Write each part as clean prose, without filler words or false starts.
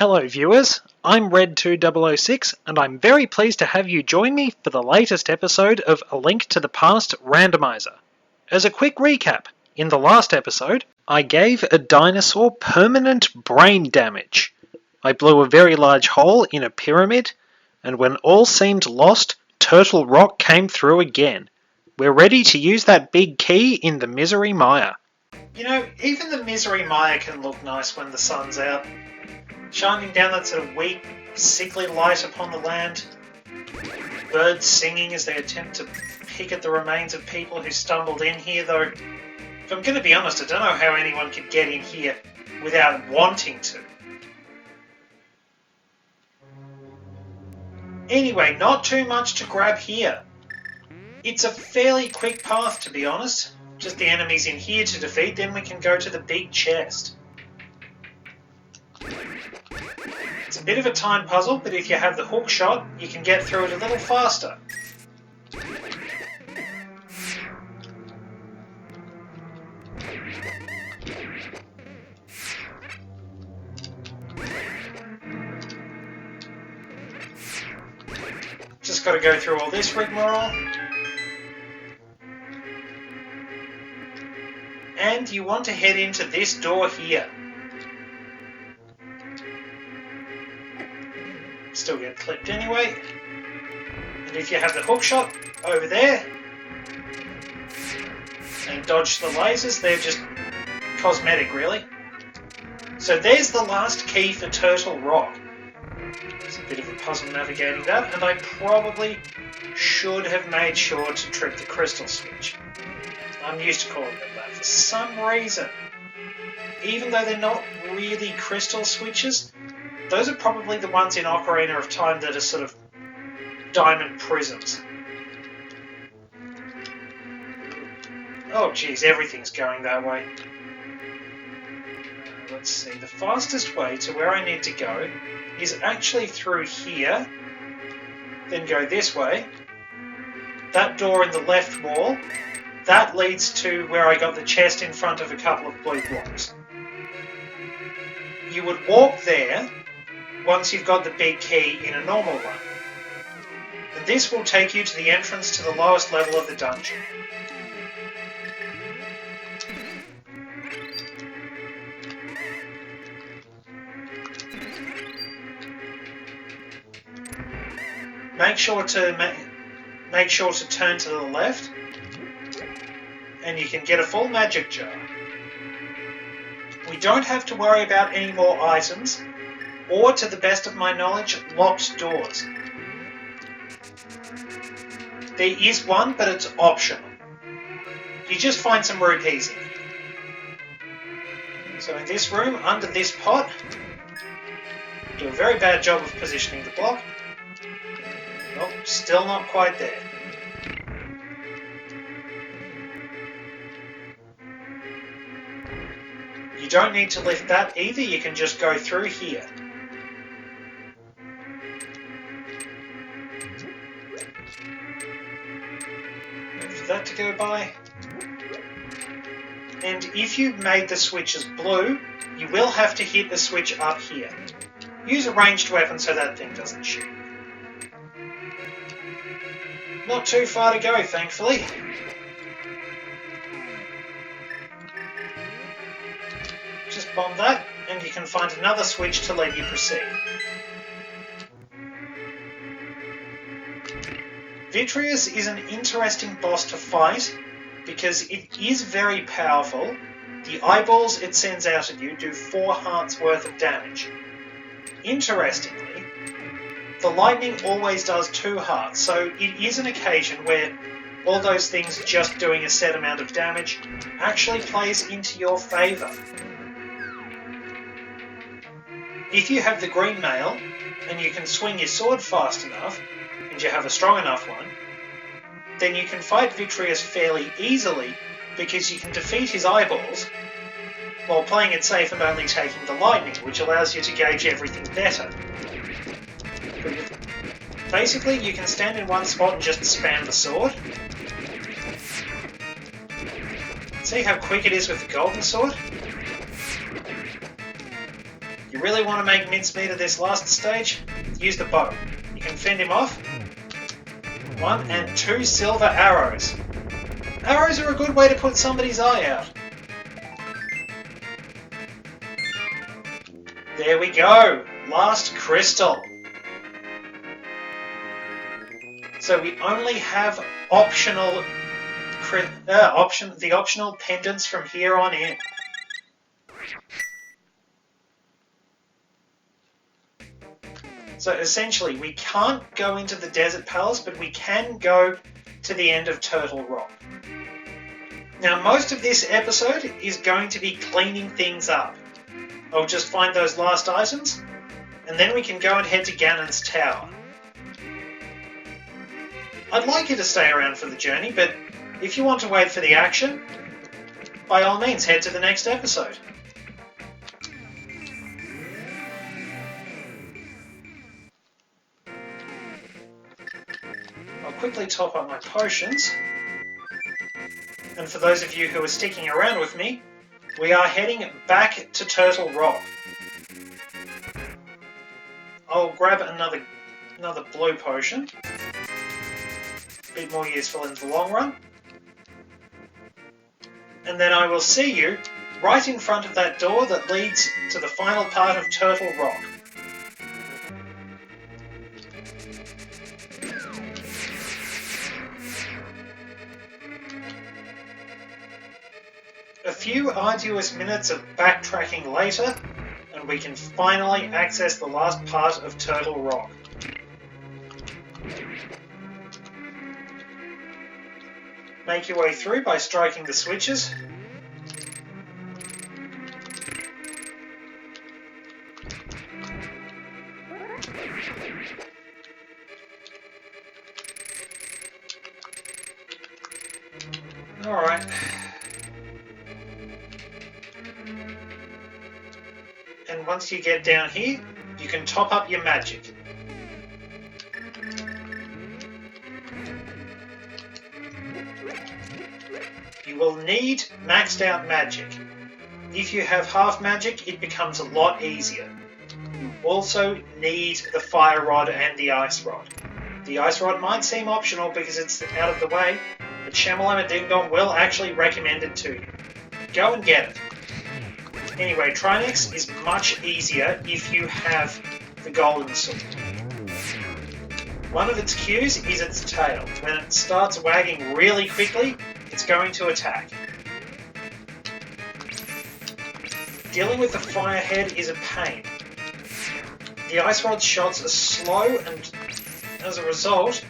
Hello viewers, I'm Red2006 and I'm very pleased to have you join me for the latest episode of A Link to the Past Randomizer. As a quick recap, in the last episode, I gave a dinosaur permanent brain damage. I blew a very large hole in a pyramid, and when all seemed lost, Turtle Rock came through again. We're ready to use that big key in the Misery Mire. You know, even the Misery Mire can look nice when the sun's out, shining down that sort of weak, sickly light upon the land. Birds singing as they attempt to pick at the remains of people who stumbled in here, though, if I'm going to be honest, I don't know how anyone could get in here without wanting to. Anyway, not too much to grab here. It's a fairly quick path, to be honest. Just the enemies in here to defeat, then we can go to the big chest. It's a bit of a time puzzle, but if you have the hook shot, you can get through it a little faster. Just got to go through all this rigmarole. And you want to head into this door here. Still get clipped anyway. And if you have the hook shot over there and dodge the lasers, they're just cosmetic really. So there's the last key for Turtle Rock. It's a bit of a puzzle navigating that, and I probably should have made sure to trip the crystal switch. I'm used to calling them that for some reason. Even though they're not really crystal switches, those are probably the ones in Ocarina of Time that are sort of diamond prisms. Oh geez, everything's going that way. Let's see, the fastest way to where I need to go is actually through here, then go this way. That door in the left wall, that leads to where I got the chest in front of a couple of blue blocks. You would walk there once you've got the big key in a normal run. And this will take you to the entrance to the lowest level of the dungeon. Make sure to turn to the left, and you can get a full magic jar. We don't have to worry about any more items, or, to the best of my knowledge, locked doors. There is one, but it's optional. You just find some rupees in it. So in this room, under this pot, do a very bad job of positioning the block. Nope, still not quite there. You don't need to lift that either, you can just go through here. Wait for that to go by. And if you've made the switches blue, you will have to hit the switch up here. Use a ranged weapon so that thing doesn't shoot. Not too far to go, thankfully. Just bomb that, and you can find another switch to let you proceed. Vitreous is an interesting boss to fight because it is very powerful. The eyeballs it sends out at you do 4 hearts worth of damage. Interestingly, the lightning always does 2 hearts, so it is an occasion where all those things just doing a set amount of damage actually plays into your favour. If you have the green mail, and you can swing your sword fast enough, and you have a strong enough one, then you can fight Vitreous fairly easily because you can defeat his eyeballs while playing it safe and only taking the lightning, which allows you to gauge everything better. Basically, you can stand in one spot and just spam the sword. See how quick it is with the golden sword? You you really want to make mincemeat of this last stage, use the bow. You can fend him off. 1 and 2 silver arrows. Arrows are a good way to put somebody's eye out. There we go. Last crystal. So we only have the optional pendants from here on in. So essentially, we can't go into the Desert Palace, but we can go to the end of Turtle Rock. Now, most of this episode is going to be cleaning things up. I'll just find those last items, and then we can go and head to Ganons Tower. I'd like you to stay around for the journey, but if you want to wait for the action, by all means, head to the next episode. I'll quickly top up my potions. And for those of you who are sticking around with me, we are heading back to Turtle Rock. I'll grab another blue potion. A bit more useful in the long run. And then I will see you right in front of that door that leads to the final part of Turtle Rock. A few arduous minutes of backtracking later, and we can finally access the last part of Turtle Rock. Make your way through by striking the switches. Alright. And once you get down here, you can top up your magic. You will need maxed out magic. If you have half magic, it becomes a lot easier. You also need the fire rod and the ice rod. The ice rod might seem optional because it's out of the way, but Shamalama Ding Dong will actually recommend it to you. Go and get it. Anyway, Trinex is much easier if you have the golden sword. One of its cues is its tail. When it starts wagging really quickly, it's going to attack. Dealing with the firehead is a pain. The ice rod's shots are slow and, as a result,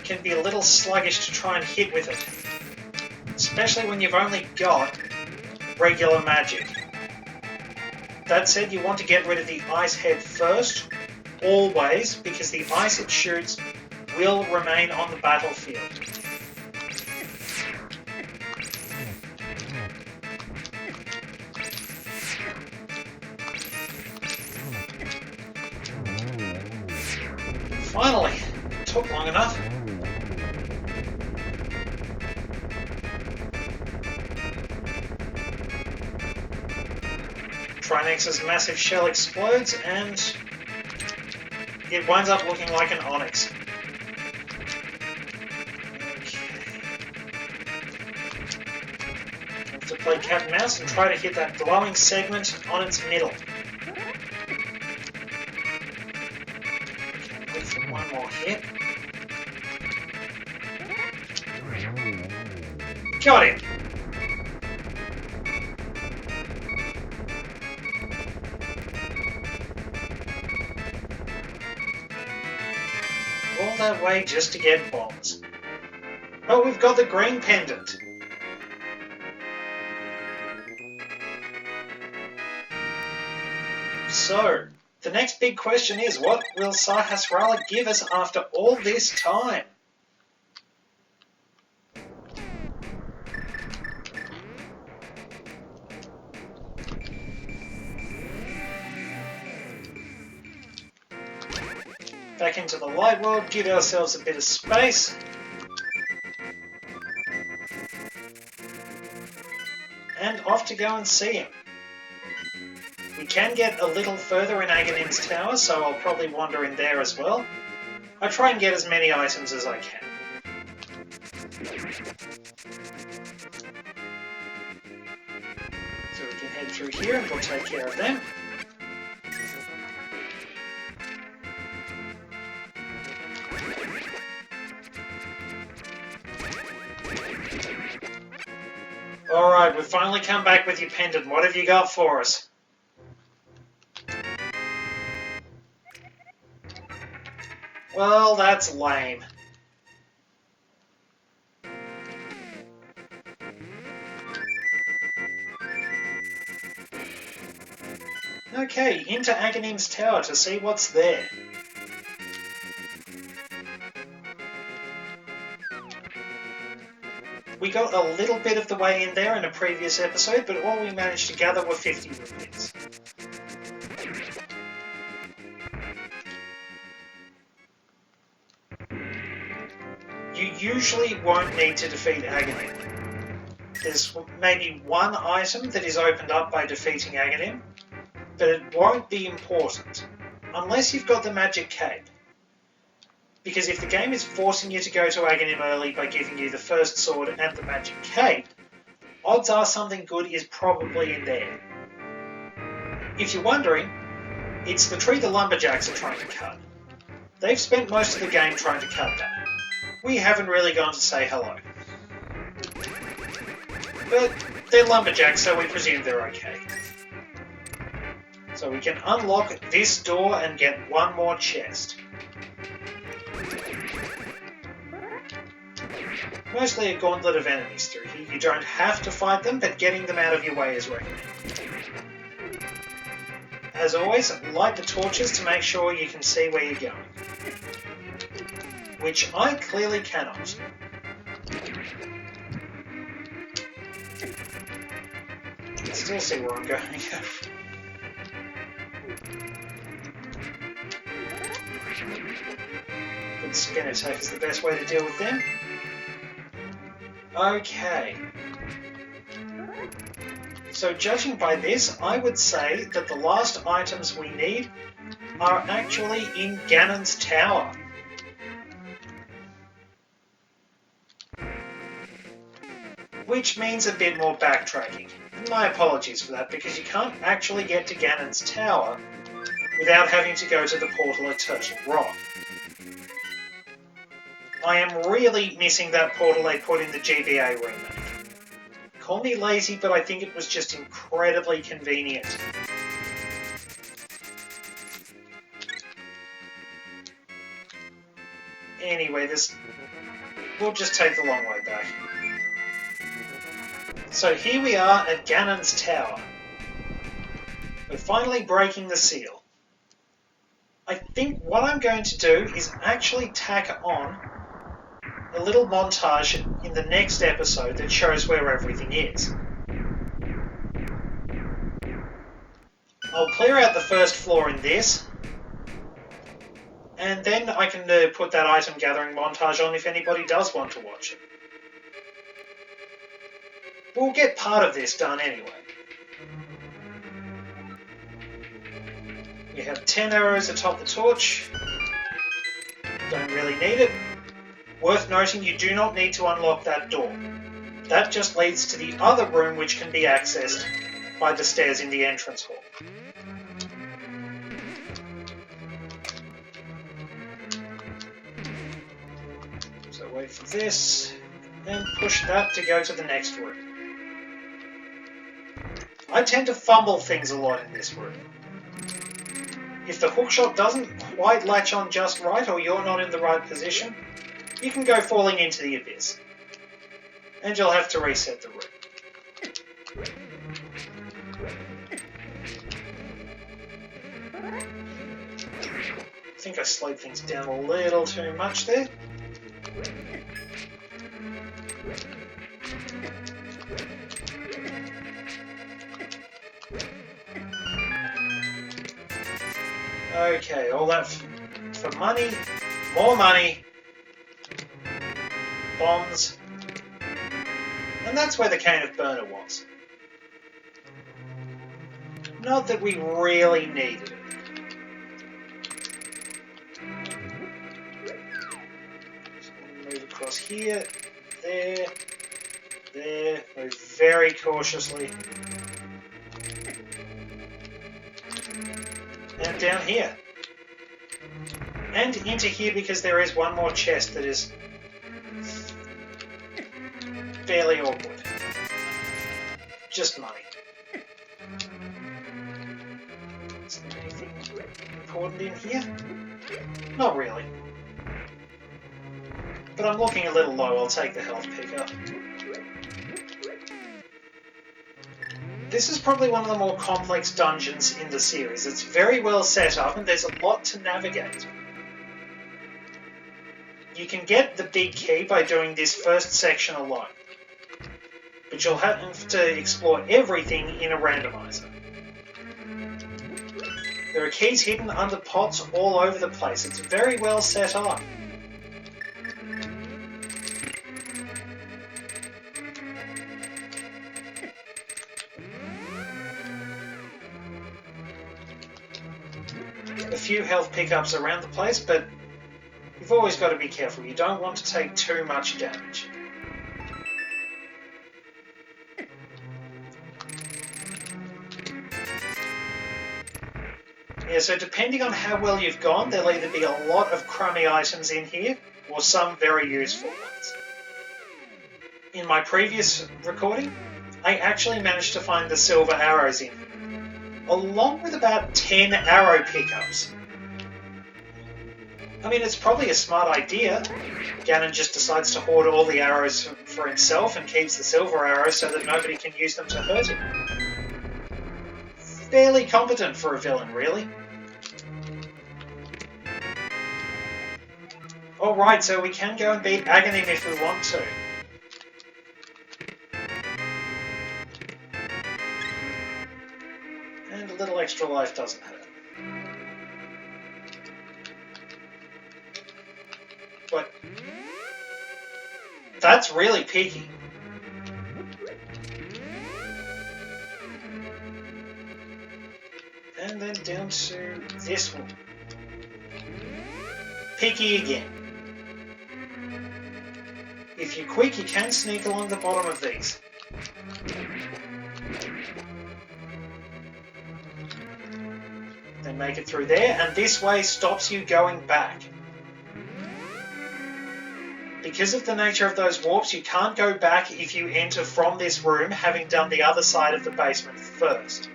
can be a little sluggish to try and hit with it. Especially when you've only got regular magic. That said, you want to get rid of the ice head first, always, because the ice it shoots will remain on the battlefield. Finally, it took long enough. Trinex's massive shell explodes and it winds up looking like an onyx. Okay. Have to play cat and mouse and try to hit that glowing segment on its middle. Okay, wait for one more hit. Got him! All that way just to get bombs. But we've got the green pendant. So, the next big question is, what will Sahasrara give us after all this time? Back into the light world, give ourselves a bit of space. And off to go and see him. We can get a little further in Ganons Tower, so I'll probably wander in there as well. I try and get as many items as I can. So we can head through here and we'll take care of them. Alright, we've finally come back with your pendant. What have you got for us? Well, that's lame. Okay, into Ganons Tower to see what's there. We got a little bit of the way in there in a previous episode, but all we managed to gather were 50 rupees. You usually won't need to defeat Aghanim. There's maybe one item that is opened up by defeating Aghanim, but it won't be important, unless you've got the magic cape. Because if the game is forcing you to go to Aghanim early by giving you the first sword and the magic cape, odds are something good is probably in there. If you're wondering, it's the tree the Lumberjacks are trying to cut. They've spent most of the game trying to cut that. We haven't really gone to say hello. But they're Lumberjacks, so we presume they're okay. So we can unlock this door and get one more chest. Mostly a gauntlet of enemies through here. You don't have to fight them, but getting them out of your way is recommended. As always, light the torches to make sure you can see where you're going. Which I clearly cannot. I can still see where I'm going. Good spin attack is the best way to deal with them. Okay. So judging by this, I would say that the last items we need are actually in Ganon's Tower. Which means a bit more backtracking. And my apologies for that, because you can't actually get to Ganon's Tower without having to go to the portal at Turtle Rock. I am really missing that portal they put in the GBA remake. Call me lazy, but I think it was just incredibly convenient. Anyway, we'll just take the long way back. So here we are at Ganon's Tower. We're finally breaking the seal. I think what I'm going to do is actually tack on a little montage in the next episode that shows where everything is. I'll clear out the first floor in this, and then I can put that item gathering montage on if anybody does want to watch it. We'll get part of this done anyway. We have 10 arrows atop the torch. Don't really need it. Worth noting, you do not need to unlock that door. That just leads to the other room, which can be accessed by the stairs in the entrance hall. So wait for this, and push that to go to the next room. I tend to fumble things a lot in this room. If the hookshot doesn't quite latch on just right, or you're not in the right position, you can go falling into the abyss. And you'll have to reset the room. I think I slowed things down a little too much there. Okay, all that for money, more money, bombs, and that's where the Cane of Burner was. Not that we really needed it. So move across here, there, there, move very cautiously. And down here. And into here because there is one more chest that is fairly awkward. Just money. Is there anything important in here? Not really. But I'm looking a little low, I'll take the health pickup. This is probably one of the more complex dungeons in the series. It's very well set up and there's a lot to navigate. You can get the big key by doing this first section alone, but you'll have to explore everything in a randomizer. There are keys hidden under pots all over the place. It's very well set up. A few health pickups around the place, but you've always got to be careful. You don't want to take too much damage. Yeah, so depending on how well you've gone, there'll either be a lot of crummy items in here, or some very useful ones. In my previous recording, I actually managed to find the silver arrows in here, along with about 10 arrow pickups. I mean, it's probably a smart idea. Gannon just decides to hoard all the arrows for himself and keeps the silver arrows so that nobody can use them to hurt him. Fairly competent for a villain, really. Alright, so we can go and beat Aghanim if we want to. And a little extra life doesn't hurt. But that's really picky. And then down to this one. Picky again. If you're quick, you can sneak along the bottom of these. Then make it through there, and this way stops you going back. Because of the nature of those warps, you can't go back if you enter from this room, having done the other side of the basement first.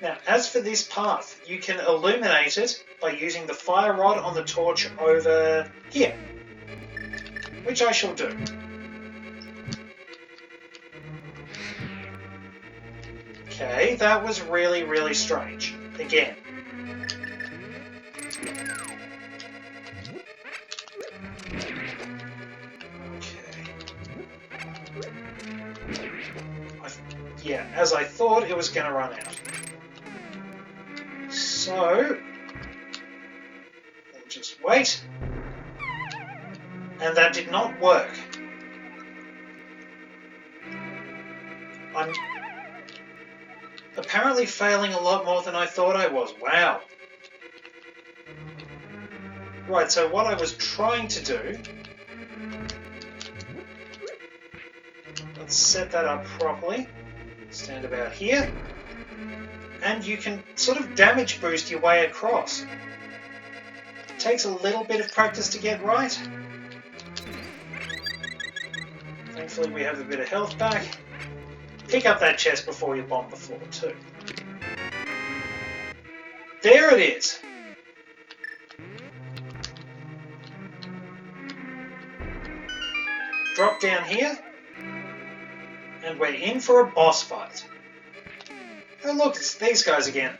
Now, as for this path, you can illuminate it by using the fire rod on the torch over here, which I shall do. Okay, that was really, really strange. Again. Yeah, as I thought, it was going to run out. So, we'll just wait. And that did not work. I'm apparently failing a lot more than I thought I was. Wow. Right, so what I was trying to do... Let's set that up properly. Stand about here, and you can sort of damage boost your way across. It takes a little bit of practice to get right. Thankfully we have a bit of health back. Pick up that chest before you bomb the floor too. There it is! Drop down here. And we're in for a boss fight. Oh look, it's these guys again.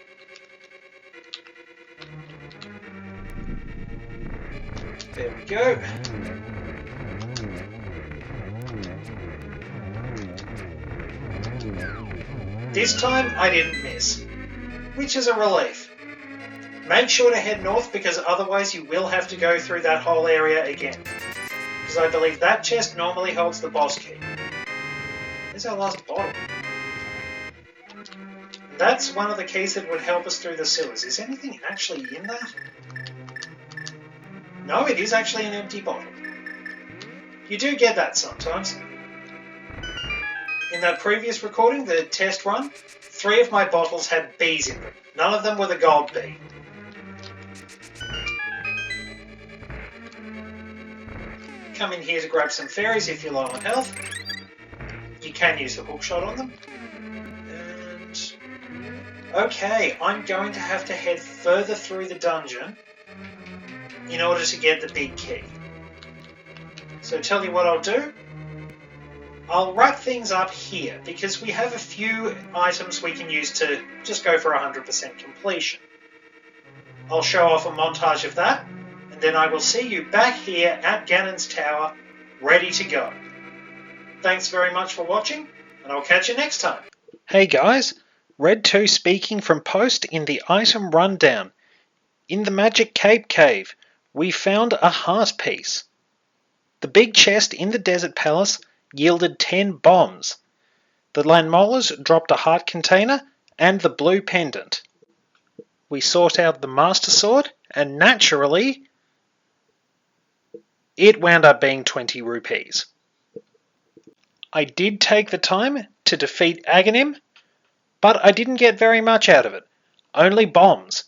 There we go. This time I didn't miss, which is a relief. Make sure to head north because otherwise you will have to go through that whole area again. Because I believe that chest normally holds the boss key. Where's our last bottle? That's one of the keys that would help us through the sewers. Is anything actually in that? No, it is actually an empty bottle. You do get that sometimes. In that previous recording, the test run, 3 of my bottles had bees in them. None of them were the gold bee. Come in here to grab some fairies if you're low on health. You can use the hookshot on them. And... okay, I'm going to have to head further through the dungeon in order to get the big key. So tell you what I'll do. I'll wrap things up here because we have a few items we can use to just go for 100% completion. I'll show off a montage of that, and then I will see you back here at Ganon's Tower, ready to go. Thanks very much for watching, and I'll catch you next time. Hey guys, Red2 speaking from post in the item rundown. In the Magic Cape Cave, we found a heart piece. The big chest in the Desert Palace yielded 10 bombs. The Landmollers dropped a heart container and the blue pendant. We sought out the Master Sword, and naturally, it wound up being 20 rupees. I did take the time to defeat Aghanim, but I didn't get very much out of it. Only bombs.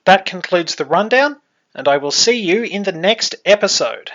That concludes the rundown, and I will see you in the next episode.